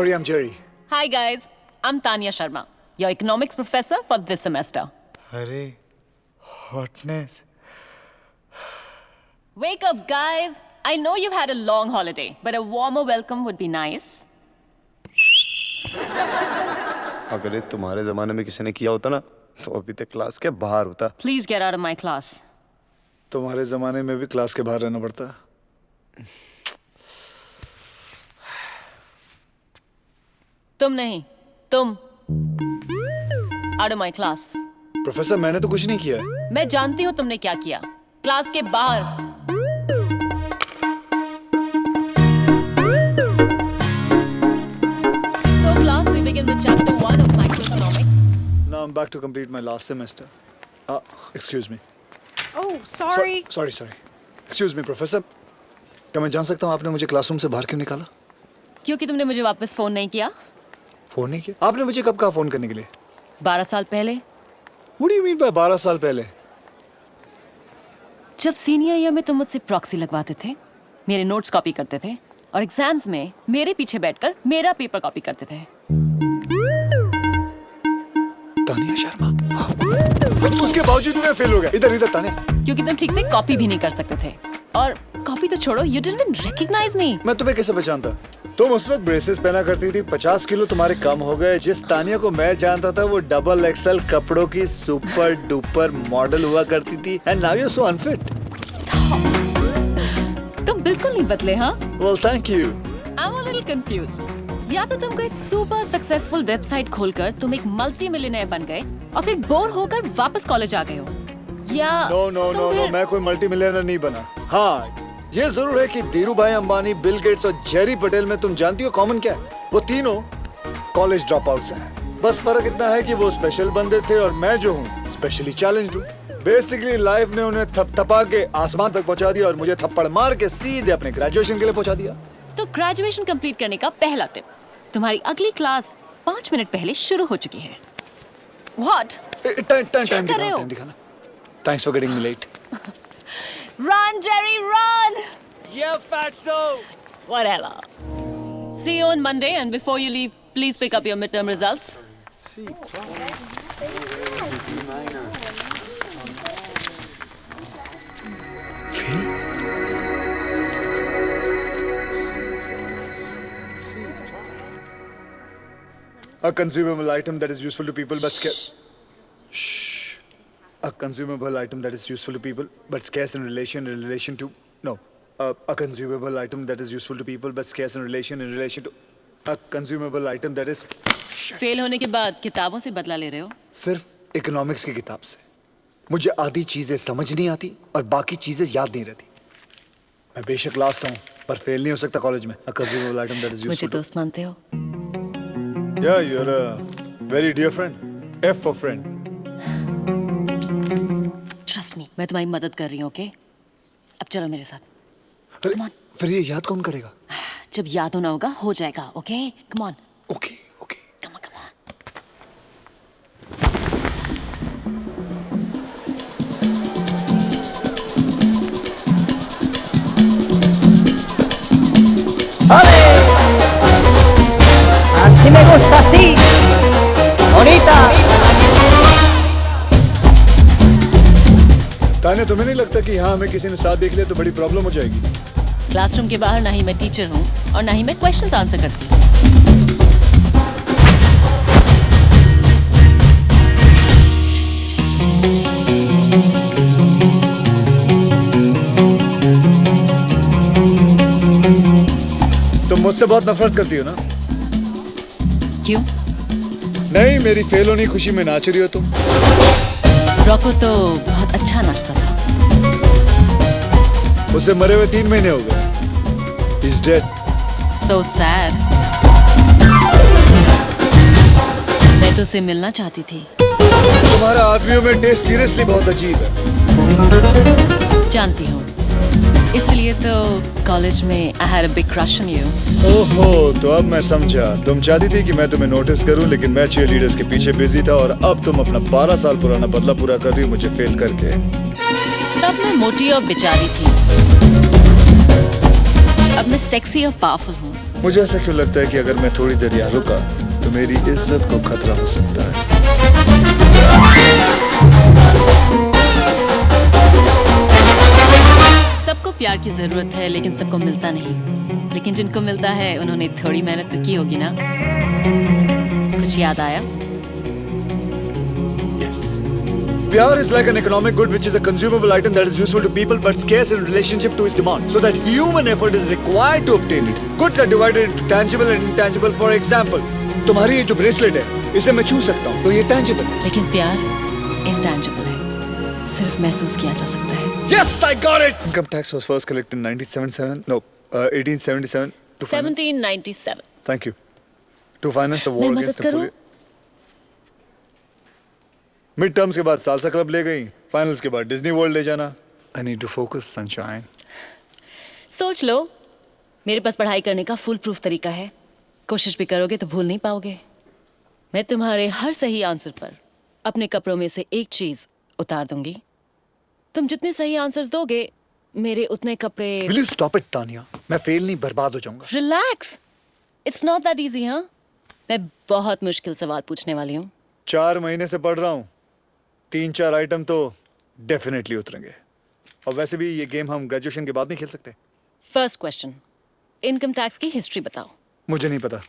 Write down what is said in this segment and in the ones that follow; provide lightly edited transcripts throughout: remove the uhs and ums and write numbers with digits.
Jerry, I'm Jerry. Hi guys, I'm Tanya Sharma, your economics professor for this semester. अरे hotness. Wake up guys, I know you've had a long holiday, but a warmer welcome would be nice. अगर ये तुम्हारे जमाने में किसी ने किया होता ना तो अभी तक क्लास के बाहर होता। Please get out of my class. तुम्हारे जमाने में भी क्लास के बाहर रहना पड़ता। तुम नहीं, तुम out of my class. Professor मैंने तो कुछ नहीं किया है। मैं जानती हूँ तुमने क्या किया, क्लास के बाहर। So class, we begin with chapter 1 of microeconomics. Now I'm back to complete my last semester. Excuse me. Oh, sorry. Sorry. Excuse me, professor. क्या मैं जान सकता हूँ आपने मुझे क्लासरूम से बाहर क्यों निकाला? क्योंकि तुमने मुझे वापस फोन नहीं किया। फोन नहीं किया? आपने मुझे कब कहा फोन करने के लिए? 12 साल पहले। What do you mean by 12 साल पहले? जब सीनियर ईयर में तुम मुझसे प्रॉक्सी लगवाते थे, मेरे नोट्स कॉपी करते थे और एग्जाम्स में मेरे पीछे बैठकर मेरा पेपर कॉपी करते थे। तानिया शर्मा। उसके बावजूद मैं फेल हो गया। इधर तानिया। क्योंकि तुम ठीक से कॉपी भी नहीं कर सकते थे। और कॉपी तो छोड़ो, you didn't even recognize me. मैं तुम्हें कैसे पहचानता? तुम उस वक्त ब्रेसेस पहना करती थी, 50 किलो तुम्हारे कम हो गए। जिस तानिया को मैं जानता था वो डबल एक्सएल कपड़ों की सुपर डुपर मॉडल हुआ करती थी। And now you're so unfit. तुम बिल्कुल नहीं बदले, हाँ? Well, thank you. I'm a little confused. या तो तुम कोई सुपर सक्सेसफुल वेबसाइट खोलकर तुम एक मल्टी मिलियनेयर बन गए और फिर बोर होकर वापस कॉलेज आ गए हो, या No, मैं कोई मल्टी मिलियनर नहीं बना। हाँ, ये जरूर है कि धीरूभाई अंबानी, बिल गेट्स और जेरी पटेल में तुम जानती हो कॉमन क्या है? वो तीनों कॉलेज ड्रॉप आउट्स हैं। बस फर्क इतना है कि वो स्पेशल बंदे थे और मैं जो हूँ स्पेशली चैलेंज्ड हूँ। बेसिकली लाइफ ने उन्हें थपथपा के आसमान तक पहुंचा दिया और मुझे थप्पड़ मार के सीधे अपने ग्रेजुएशन के लिए पहुंचा दिया। तो ग्रेजुएशन कंप्लीट करने का पहला टिप, तुम्हारी अगली क्लास 5 मिनट पहले शुरू हो चुकी है। What? टाइम दिखाना। Thanks for getting me late. Run, Jerry, run! Yeah, fatso. Whatever. See you on Monday, and before you leave, please pick up your midterm results. A consumable item that is useful to people but scarce. Shh. A consumable item that is useful to people but scarce in relation to. No. A consumable item that is useful to people but scarce in relation to. A consumable item that is. Fail होने के बाद किताबों से बदला ले रहे हो? सिर्फ इकोनॉमिक्स की किताब से। मुझे आधी चीजें समझ नहीं आती और बाकी चीजें याद नहीं रहती। मैं बेशक लास्ट हूँ पर फेल नहीं हो सकता कॉलेज में। A consumable item that is useful. मुझे दोस्त मानते हो? Yeah, you're a very dear friend. F for friend. Trust me, मैं तुम्हारी मदद कर रही हूँ, ओके? अब चलो मेरे साथ। अरे फिर ये याद कौन करेगा? जब याद होना होगा हो जाएगा, okay? Come on. Okay. Come on. Así me gusta, así. Bonita. ताने, तुम्हें नहीं लगता कि यहाँ हमें किसी ने साथ देख लिया तो बड़ी प्रॉब्लम हो जाएगी? क्लासरूम के बाहर ना ही मैं टीचर हूँ और ना ही मैं क्वेश्चंस आंसर करती हूँ। तुम मुझसे बहुत नफरत करती हो ना? क्यों? नहीं, मेरी फेल होने की खुशी में नाच रही हो तुम। रॉको तो बहुत अच्छा नाचता था। उसे मरे हुए 3 महीने हो गए। He's dead. So sad. मैं तो उसे मिलना चाहती थी। तुम्हारा आदमियों में टेस्ट सीरियसली बहुत अजीब है। जानती हूँ, इसलिए तो कॉलेज में I had a big crush on you. ओहो, तो अब मैं समझा। तुम चाहती थी कि मैं तुम्हें नोटिस करूं, लेकिन मैं चीयरलीडर्स के पीछे बिजी था और अब तुम अपना 12 साल पुराना बदला पूरा कर रही हो मुझे फेल करके। तब मैं मोटी और बेचारी थी, अब मैं सेक्सी और पावरफुल हूँ। मुझे ऐसा क्यों लगता है कि अगर मैं थोड़ी देर यहाँ रुका तो मेरी इज्जत को खतरा हो सकता है। सबको प्यार की जरूरत है लेकिन सबको मिलता नहीं। लेकिन जिनको मिलता है उन्होंने थोड़ी मेहनत तो की होगी ना। कुछ याद आया? Yes. Pyar is like an economic good which is a consumable item that is useful to people but scarce in relationship to its demand, so that human effort is required to obtain it. Goods are divided into tangible and intangible. For example, तुम्हारी ये जो bracelet है इसे मैं छू सकता हूँ तो ये tangible है। लेकिन प्यार इंटेंजिबल है, सिर्फ महसूस किया जा सकता है। Yes, I got it. Income tax was first collected in 1977. No, 1877. To finance- 1797। Thank you. To finance the war मैं मदद against करूं? Napoleon. मिड टर्म्स के बाद सालसा क्लब ले गई, फाइनल्स के बाद डिज्नी वर्ल्ड ले जाना। I need to focus, sunshine. सोच लो, मेरे पास पढ़ाई करने का फुल प्रूफ तरीका है। कोशिश भी करोगे तो भूल नहीं पाओगे। मैं तुम्हारे हर सही आंसर पर अपने कपड़ों में से एक चीज उतार दूंगी। तुम जितने सही आंसर्स दोगे मेरे उतने कपड़े। Will you stop it, Tania? मैं फेल नहीं, बर्बाद हो जाऊंगा। Relax, it's not that easy. हाँ, मैं बहुत मुश्किल सवाल पूछने वाली हूँ। 4 महीने से पढ़ रहा हूँ, 3-4 आइटम तो डेफिनेटली उतरेंगे। और वैसे भी ये गेम हम ग्रेजुएशन के बाद नहीं खेल सकते। फर्स्ट क्वेश्चन, इनकम टैक्स की हिस्ट्री बताओ। मुझे नहीं पता।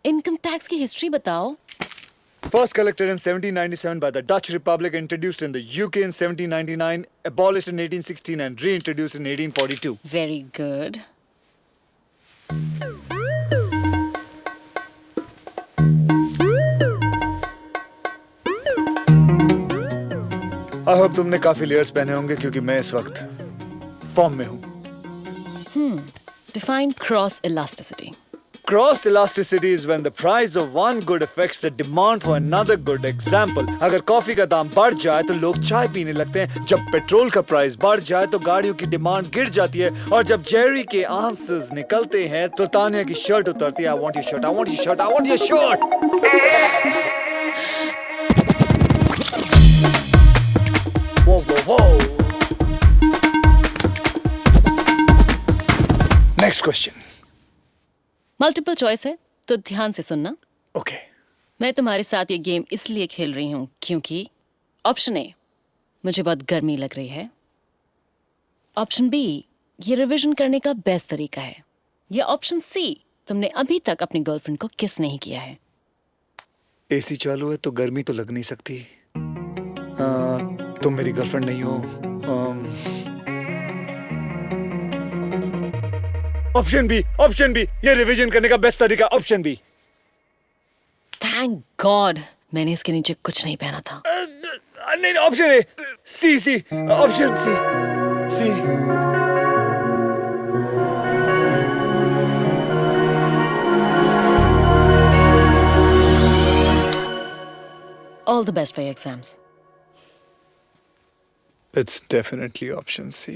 इनकम टैक्स की हिस्ट्री बताओ। First collected in 1797 by the Dutch Republic, introduced in the UK in 1799, abolished in 1816 and reintroduced in 1842. Very good. I hope तुमने काफी लेयर्स पहने होंगे क्योंकि मैं इस वक्त फॉर्म में हूँ। Define cross elasticity. Cross elasticity is when the price of one good affects the demand for another good. Example, अगर कॉफी का दाम बढ़ जाए तो लोग चाय पीने लगते हैं। जब पेट्रोल का प्राइस बढ़ जाए तो गाड़ियों की डिमांड गिर जाती है। और जब जेरी के आंसर्स निकलते हैं तो तानिया की शर्ट उतरती है। I want your shirt, I want your shirt, I want your shirt. Whoa, whoa, whoa. Next question. Multiple choice है तो ध्यान से सुनना। Okay. मैं तुम्हारे साथ ये गेम इसलिए खेल रही हूँ क्योंकि ऑप्शन ए, मुझे बहुत गर्मी लग रही है। ऑप्शन बी, ये रिवीजन करने का बेस्ट तरीका है। या ऑप्शन सी, तुमने अभी तक अपनी गर्लफ्रेंड को किस नहीं किया है। एसी चालू है तो गर्मी तो लग नहीं सकती। तुम मेरी गर्लफ्रेंड नहीं हो। ऑप्शन बी, ये रिवीजन करने का बेस्ट तरीका। Option B. थैंक गॉड मैंने इसके नीचे कुछ नहीं पहना था। नहीं, option A, C, option C. All the best for your exams. It's definitely option C.